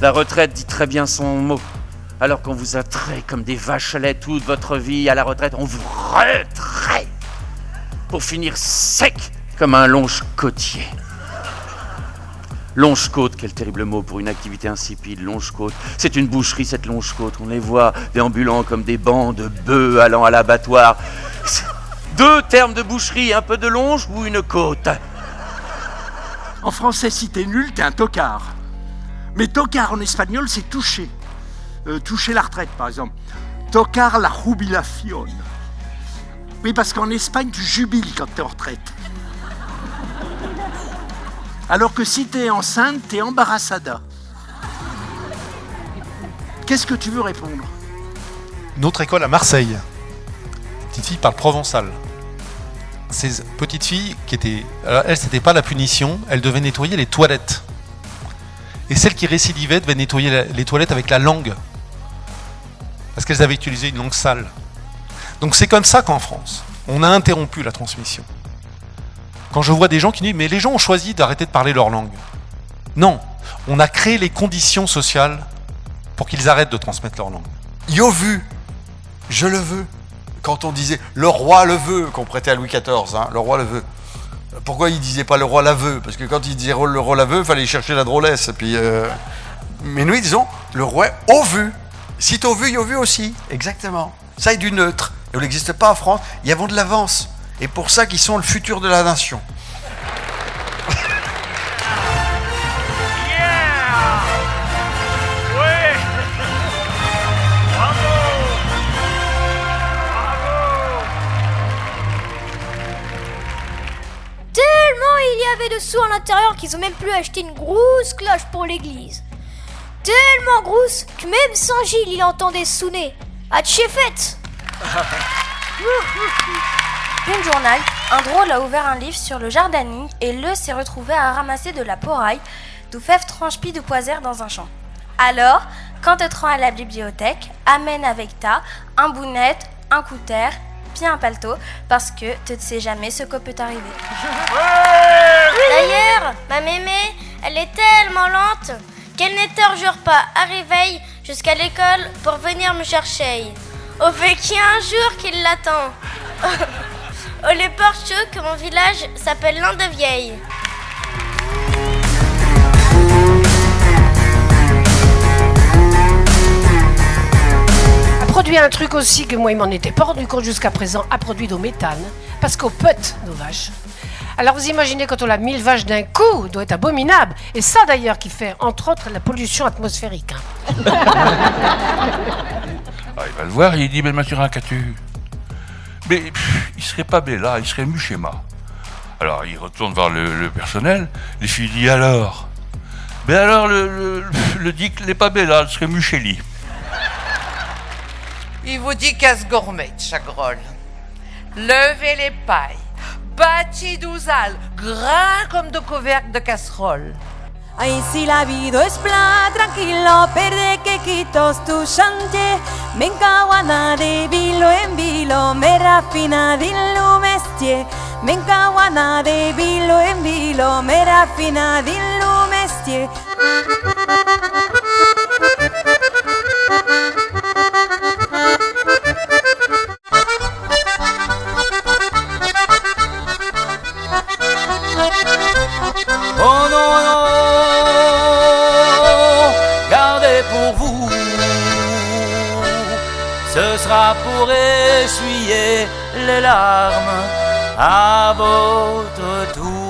La retraite dit très bien son mot. Alors qu'on vous a trait comme des vaches à lait toute votre vie, à la retraite, on vous retrait pour finir sec comme un longe-côtier. Longe-côte, quel terrible mot pour une activité insipide, longe-côte. C'est une boucherie, cette longe-côte. On les voit déambulant comme des bancs de bœufs allant à l'abattoir. Deux termes de boucherie, un peu de longe ou une côte. En français, si t'es nul, t'es un tocard. Mais tocard en espagnol, c'est toucher. Toucher la retraite, par exemple. Tocar la jubilación. Oui, parce qu'en Espagne, tu jubiles quand t'es en retraite. Alors que si t'es enceinte, t'es embarassada. Qu'est-ce que tu veux répondre? Une autre école à Marseille. Les petites filles parlent provençal. Ces petites filles qui étaient... Alors, elles, c'était pas la punition, elles devaient nettoyer les toilettes. Et celles qui récidivaient devaient nettoyer les toilettes avec la langue. Parce qu'elles avaient utilisé une langue sale. Donc c'est comme ça qu'en France, on a interrompu la transmission. Quand je vois des gens qui disent « mais les gens ont choisi d'arrêter de parler leur langue ». Non, on a créé les conditions sociales pour qu'ils arrêtent de transmettre leur langue. Yo vu, je le veux. Quand on disait « le roi le veut », qu'on prêtait à Louis XIV, hein, le roi le veut. Pourquoi il disait pas le roi la veut? Parce que quand il disait le roi la veut, il fallait chercher la drôlesse. Puis, mais nous, disons le roi au vu. Si t'as vu, yo vu aussi. Exactement. Ça est du neutre. Et on n'existe pas en France. Il y a de l'avance. Et pour ça qu'ils sont le futur de la nation. Il y avait de sous à l'intérieur qu'ils ont même pu acheter une grosse cloche pour l'église. Tellement grosse que même Saint-Gilles il entendait sonner. À Tchéfette. Une journal, un drôle a ouvert un livre sur le jardinier et le s'est retrouvé à ramasser de la poraille, d'où fève tranche-pis de poisère dans un champ. Alors, quand tu te rends à la bibliothèque, amène avec ta un bounette, un couteau, puis un paletot, parce que tu ne sais jamais ce que peut t'arriver. D'ailleurs, ma mémé, elle est tellement lente qu'elle ne jure pas à réveil jusqu'à l'école pour venir me chercher. Au fait qu'il y a un jour qu'il l'attend. Le porche que mon village s'appelle Landevieille. A produit un truc aussi que moi il m'en était pas rendu compte jusqu'à présent, a produit du méthane, parce qu'on pète nos vaches. Alors vous imaginez quand on a 1000 vaches d'un coup, doit être abominable. Et ça d'ailleurs qui fait entre autres la pollution atmosphérique. Il va le voir, il dit, mais Mathurin, qu'as-tu? Mais il serait pas Bella, il serait Muchema. Alors il retourne voir le personnel, les filles disent alors? Ben alors le dit que n'est pas Bella, il serait Mucheli. Il vous dit casse gourmet, chagrol. Levez les pailles, bâti d'ouzal, gras comme de couvercle de casserole. Ay, si la vida es plat, tranquilo, perde quequitos tu chantier. Me encaguana de vilo en vilo, me rafina de lumestier. Me encaguana de vilo en vilo, me rafina de lumestier. Oh non, non, gardez pour vous, ce sera pour essuyer les larmes à votre tour.